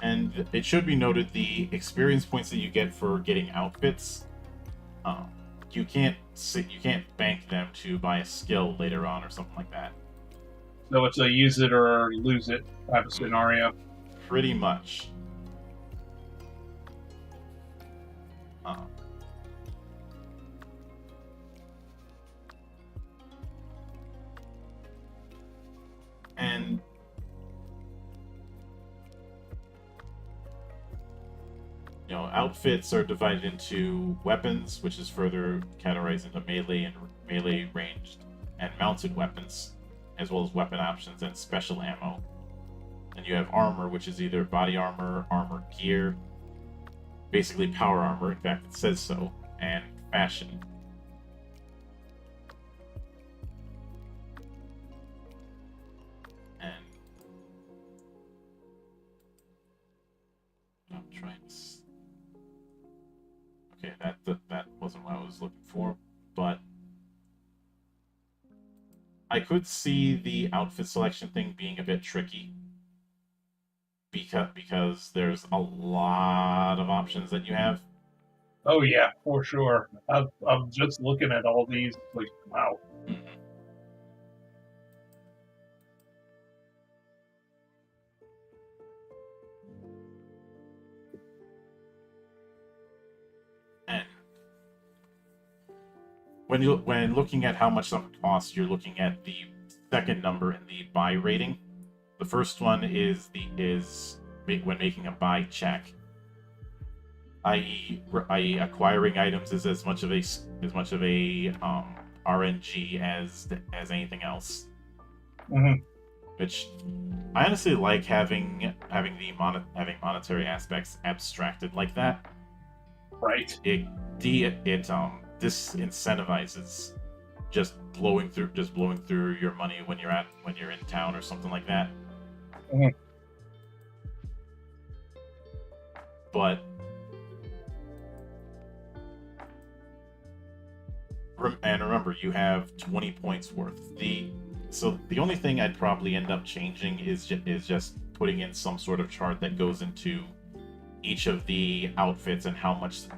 And it should be noted, the experience points that you get for getting outfits, you can't bank them to buy a skill later on or something like that. So it's a use it or lose it type of scenario. Pretty much. And outfits are divided into weapons, which is further categorized into melee ranged and mounted weapons, as well as weapon options and special ammo. And you have armor, which is either body armor, armor gear, basically power armor, in fact it says so, and fashion. And trying to. Okay, that wasn't what I was looking for, but I could see the outfit selection thing being a bit tricky because there's a lot of options that you have. Oh yeah, for sure. I'm just looking at all these, like, wow. Mhm. And when looking at how much something costs, you're looking at the second number in the buy rating. The first one is when making a buy check, i.e., acquiring items is as much of a RNG as anything else. Mhm. Which I honestly like having monetary aspects abstracted like that. Right. It disincentivizes just blowing through your money when you're in town or something like that. Mhm. But remember, you have 20 points worth. So the only thing I'd probably end up changing is just putting in some sort of chart that goes into each of the outfits and how much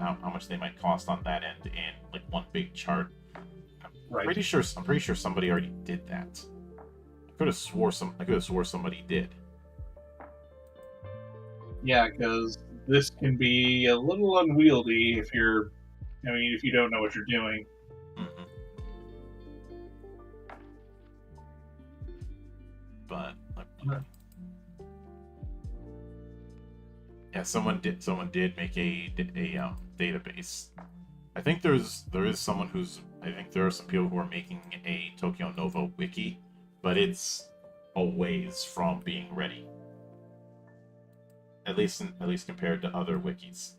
they might cost on that end in like one big chart. I'm Right. pretty sure somebody already did that. I could have swore somebody did. Yeah, because this can be a little unwieldy if if you don't know what you're doing. Mhm. But yeah, someone did make a database. I think there is someone I think there are some people who are making a Tokyo Nova wiki, but it's a ways from being ready. At least compared to other wikis.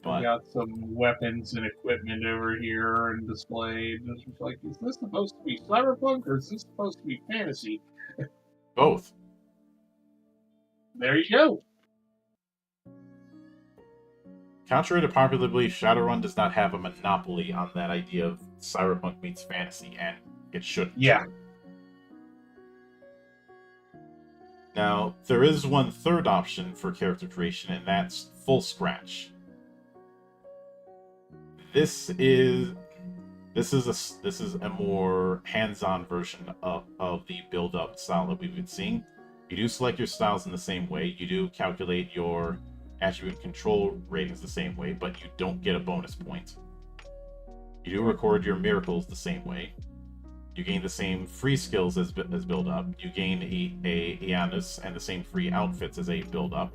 I got some weapons and equipment over here and displayed. It's just like, is this supposed to be cyberpunk or is this supposed to be fantasy? Both. There you go. Contrary to popular belief, Shadowrun does not have a monopoly on that idea of cyberpunk meets fantasy, and it shouldn't. Yeah. Now, there is one third option for character creation, and that's full scratch. This is a more hands-on version of the build-up style that we've been seeing. You do select your styles in the same way. You do calculate your attribute control ratings the same way, but you don't get a bonus point. You do record your miracles the same way. You gain the same free skills as build-up. You gain a Ianus and the same free outfits as a build-up.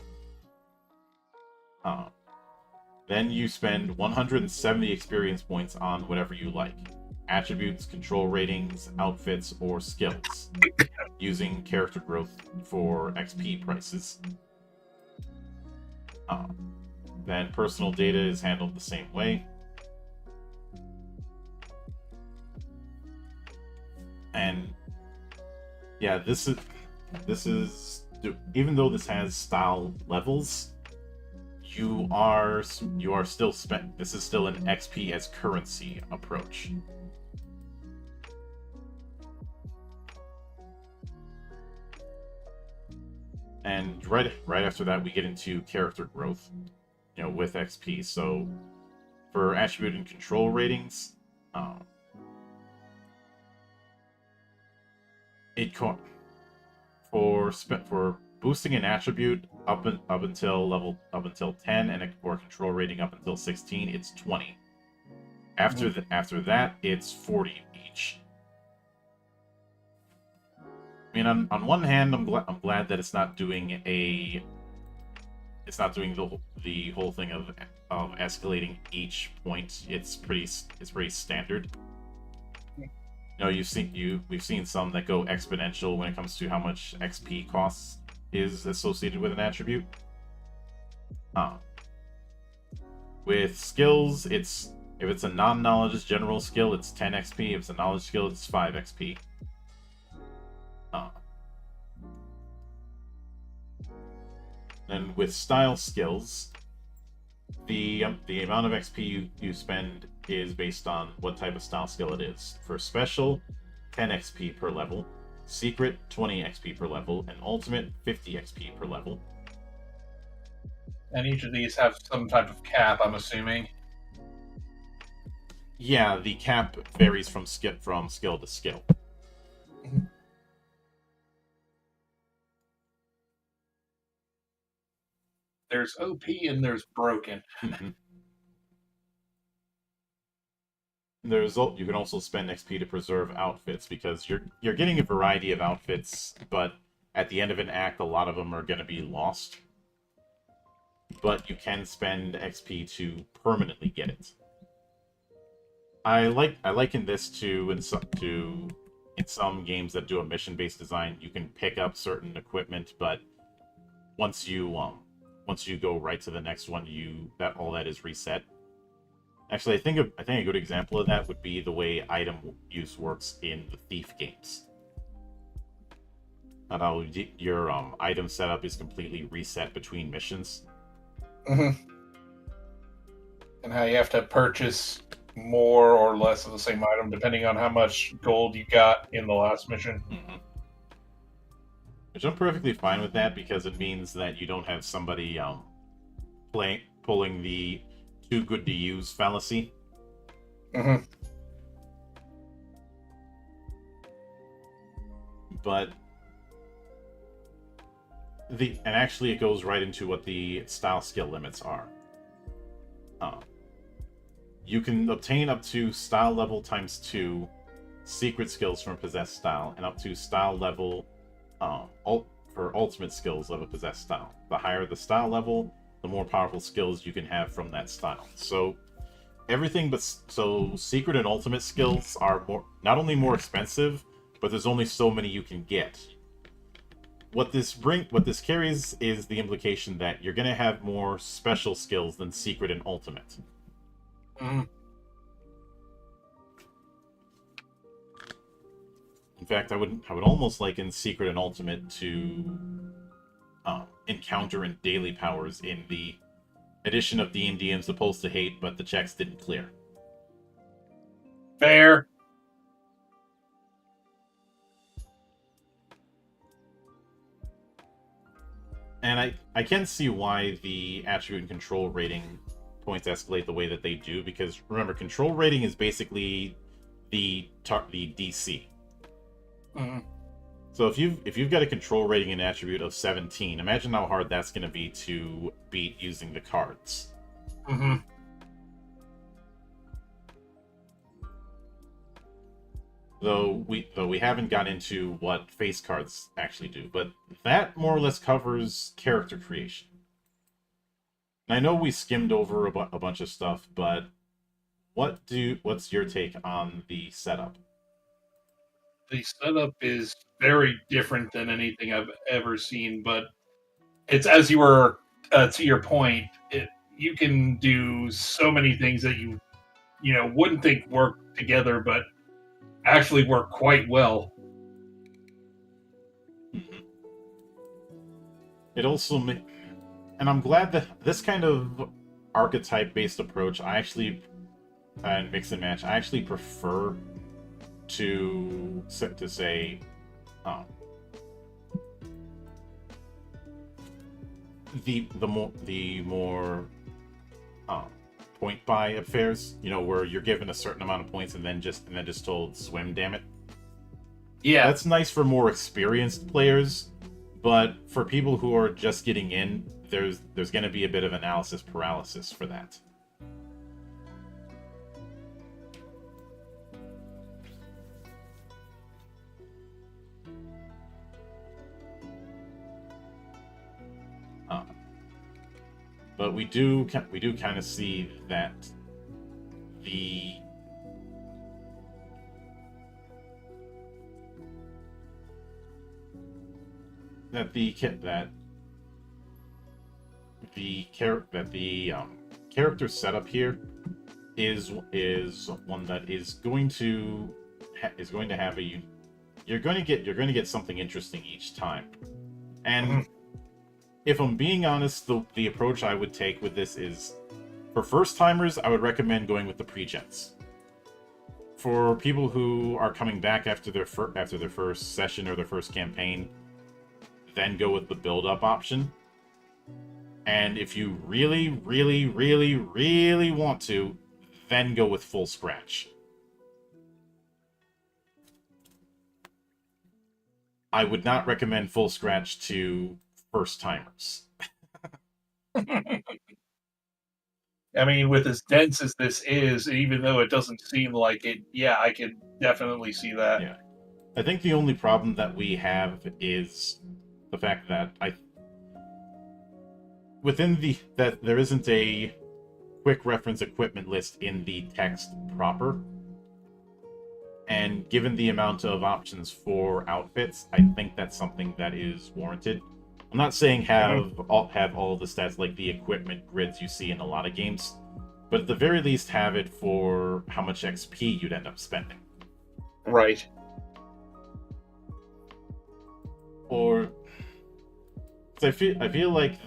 Then you spend 170 experience points on whatever you like. Attributes, control ratings, outfits, or skills. Using character growth for XP prices. Then personal data is handled the same way. And yeah, this is even though this has style levels, you are still spent. This is still an XP as currency approach. And right after that, we get into character growth, with XP. So for attribute and control ratings, for boosting an attribute up until 10 and for control rating up until 16, it's 20. After that, it's 40 each. I mean, on one hand, I'm glad that it's not doing the whole thing of escalating each point. It's pretty standard. We've seen some that go exponential when it comes to how much XP costs is associated with an attribute. With skills, if it's a non-knowledge general skill, it's 10 XP. If it's a knowledge skill, it's 5 XP. And with style skills, the amount of XP you spend is based on what type of style skill it is. For special, 10 XP per level. Secret, 20 XP per level. And ultimate, 50 XP per level. And each of these have some type of cap, I'm assuming. Yeah, the cap varies from skill to skill. There's OP and there's broken. You can also spend XP to preserve outfits, because you're getting a variety of outfits, but at the end of an act, a lot of them are going to be lost. But you can spend XP to permanently get it. I liken this to in some games that do a mission-based design, you can pick up certain equipment, but once you go right to the next one, all that is reset. Actually, I think a good example of that would be the way item use works in the Thief games. Not how your item setup is completely reset between missions. Mm-hmm. And how you have to purchase more or less of the same item depending on how much gold you got in the last mission. Mm-hmm. Which I'm perfectly fine with that, because it means that you don't have somebody pulling the too good to use fallacy. Mm-hmm. But and actually it goes right into what the style skill limits are. You can obtain up to style level ×2 secret skills from possessed style, and up to style level for ultimate skills of a possessed style. The higher the style level, the more powerful skills you can have from that style. So secret and ultimate skills are not only more expensive, but there's only so many you can get. What this carries is the implication that you're going to have more special skills than secret and ultimate. Mm-hmm. In fact, I would almost liken secret and ultimate to encounter and daily powers in the edition of D&D I'm supposed to hate, but the checks didn't clear. Fair. And I can see why the attribute and control rating points escalate the way that they do, because remember, control rating is basically the DC. Mm-hmm. So if you've got a control rating and attribute of 17, imagine how hard that's going to be to beat using the cards. Mm-hmm. Though we haven't got into what face cards actually do, but that more or less covers character creation. And I know we skimmed over a bunch of stuff, but what's your take on the setup? The setup is very different than anything I've ever seen, but it's, as you were to your point, you can do so many things that you wouldn't think work together, but actually work quite well. Mm-hmm. It also, and I'm glad that this kind of archetype-based approach, and mix and match, I actually prefer to say the more point buy affairs, where you're given a certain amount of points and then just told swim, damn it. Yeah, That's nice for more experienced players, but for people who are just getting in, there's going to be a bit of analysis paralysis for that. But we do kind of see that the character setup here is one that is going to have you're going to get something interesting each time. And if I'm being honest, the approach I would take with this is, for first timers, I would recommend going with the pre-gens. For people who are coming back after their first session or their first campaign, then go with the build-up option. And if you really, really, really, really want to, then go with full scratch. I would not recommend full scratch to first timers. I mean, with as dense as this is, even though it doesn't seem like it, yeah, I can definitely see that. Yeah. I think the only problem that we have is the fact that that there isn't a quick reference equipment list in the text proper. And given the amount of options for outfits, I think that's something that is warranted. I'm not saying have all the stats like the equipment grids you see in a lot of games, but at the very least have it for how much XP you'd end up spending. Right. Or I feel like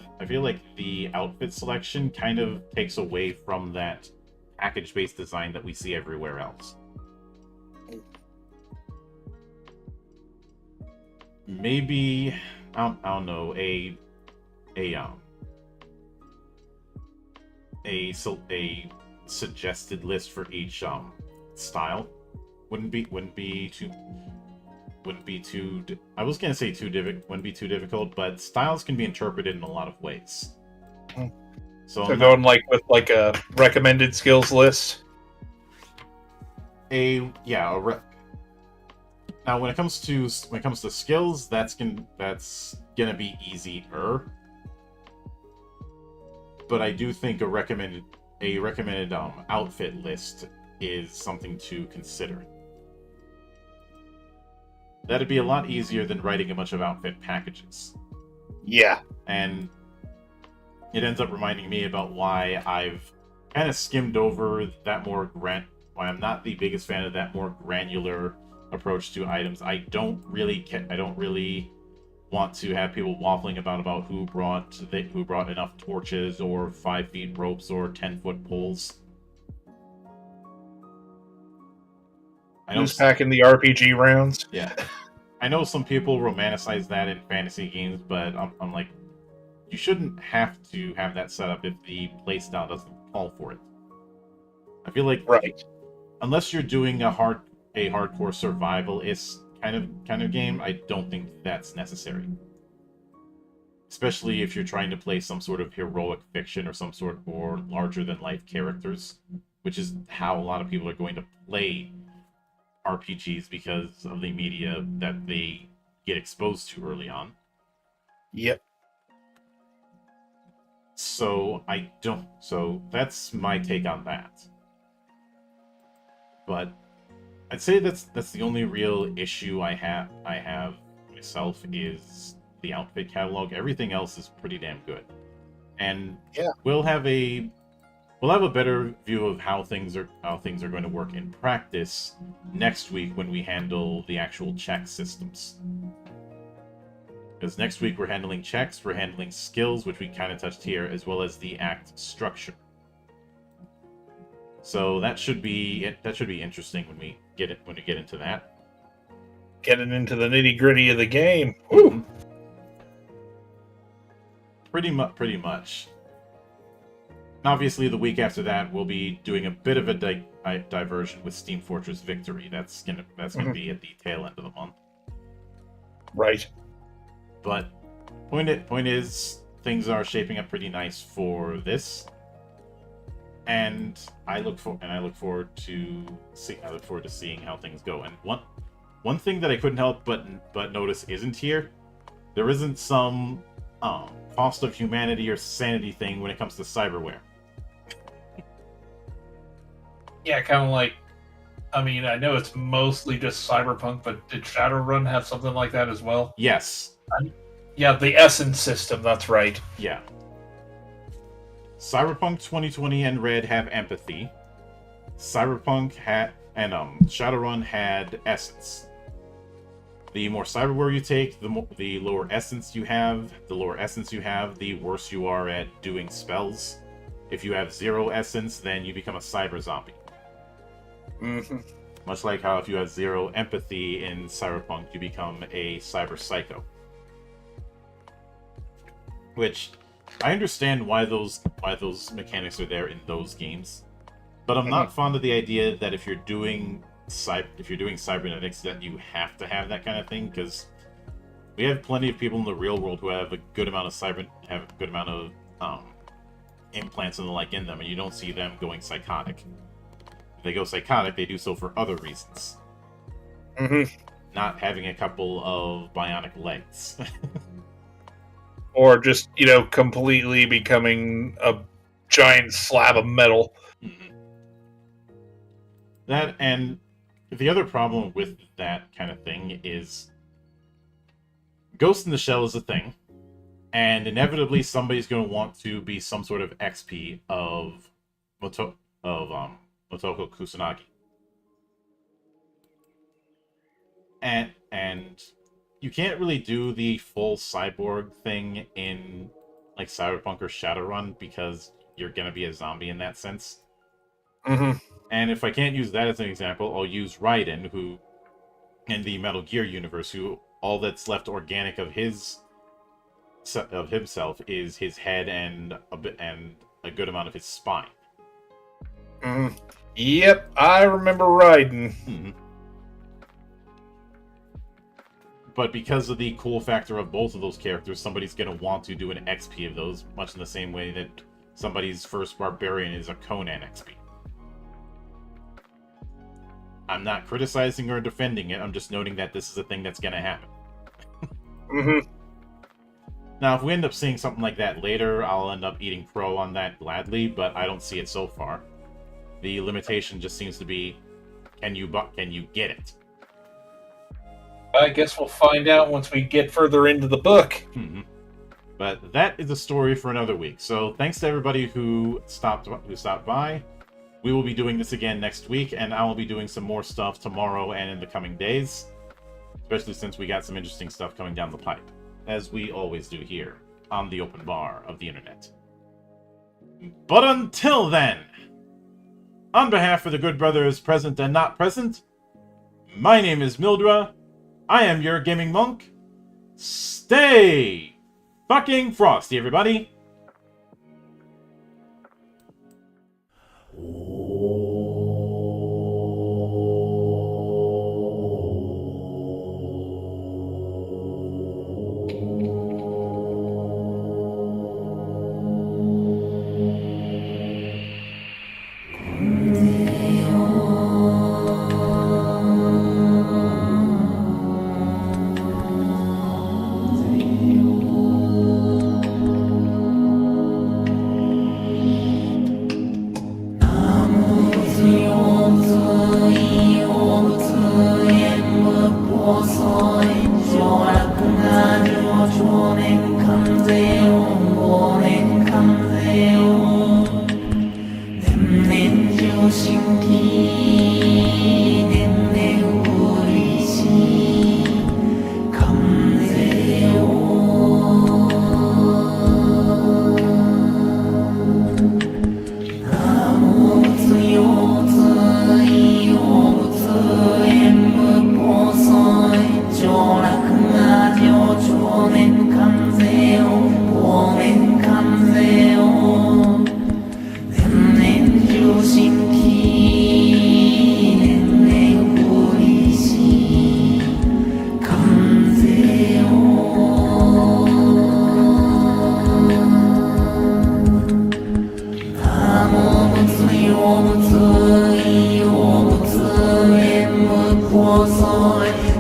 the outfit selection kind of takes away from that package-based design that we see everywhere else. Maybe I don't know, a suggested list for each style wouldn't be too I was gonna say wouldn't be too difficult, but styles can be interpreted in a lot of ways. So going with a recommended skills list. Now, when it comes to skills, that's gonna be easier. But I do think a recommended outfit list is something to consider. That'd be a lot easier than writing a bunch of outfit packages. Yeah. And it ends up reminding me about why I've kind of skimmed over that why I'm not the biggest fan of that more granular approach to items. I don't really want to have people waffling about who brought enough torches or 5 feet ropes or 10-foot poles. Who's packing the RPG rounds? Yeah. I know some people romanticize that in fantasy games, but I'm like, you shouldn't have to have that set up if the playstyle doesn't call for it. I feel like, right, unless you're doing a hardcore survival-ist kind of game, I don't think that's necessary. Especially if you're trying to play some sort of heroic fiction or larger-than-life characters, which is how a lot of people are going to play RPGs because of the media that they get exposed to early on. Yep. So that's my take on that. But I'd say that's the only real issue I have myself is the outfit catalog. Everything else is pretty damn good. And yeah, we'll have a better view of how things are going to work in practice next week when we handle the actual check systems. Because next week we're handling checks, we're handling skills, which we kind of touched here, as well as the act structure. So that should be interesting when we get into that. Getting into the nitty-gritty of the game. Woo! Pretty much. Obviously, the week after that, we'll be doing a bit of a diversion with Steam Fortress Victory. That's gonna be at the tail end of the month. Right. But point is, things are shaping up pretty nice for this, and I look forward to seeing how things go. And one thing that I couldn't help but notice isn't here. There isn't some cost of humanity or sanity thing when it comes to cyberware. Yeah, kind of like, I mean, I know it's mostly just Cyberpunk, but did Shadowrun have something like that as well? Yes. Yeah, the Essence system, that's right. Yeah. Cyberpunk 2020 and Red have empathy. Cyberpunk had, and Shadowrun had Essence. The more cyberware you take, the lower essence you have. The lower essence you have, the worse you are at doing spells. If you have 0 essence, then you become a cyber zombie. Mm-hmm. Much like how if you have 0 empathy in Cyberpunk, you become a cyber psycho. Which I understand why those mechanics are there in those games, but I'm not fond of the idea that if you're doing cybernetics that you have to have that kind of thing, because we have plenty of people in the real world who have a good amount of implants and the like in them, and you don't see them going psychotic. If they go psychotic, they do so for other reasons. Mm-hmm. Not having a couple of bionic legs. Or just, completely becoming a giant slab of metal. That, and the other problem with that kind of thing is Ghost in the Shell is a thing, and inevitably somebody's going to want to be some sort of XP of Motoko Kusanagi. And you can't really do the full cyborg thing in like Cyberpunk or Shadowrun because you're going to be a zombie in that sense. Mm-hmm. And if I can't use that as an example, I'll use Raiden, who, in the Metal Gear universe, who all that's left organic of himself is his head and a good amount of his spine. Mm-hmm. Yep, I remember Raiden. Mm-hmm. But because of the cool factor of both of those characters, somebody's going to want to do an XP of those, much in the same way that somebody's first barbarian is a Conan XP. I'm not criticizing or defending it, I'm just noting that this is a thing that's going to happen. Mm-hmm. Now, if we end up seeing something like that later, I'll end up eating crow on that gladly, but I don't see it so far. The limitation just seems to be, can you get it? I guess we'll find out once we get further into the book. Mm-hmm. But that is a story for another week. So thanks to everybody who stopped by. We will be doing this again next week, and I will be doing some more stuff tomorrow and in the coming days, especially since we got some interesting stuff coming down the pipe, as we always do here on the open bar of the internet. But until then, on behalf of the good brothers present and not present, my name is Mildra. I am your gaming monk. Stay fucking frosty, everybody. Side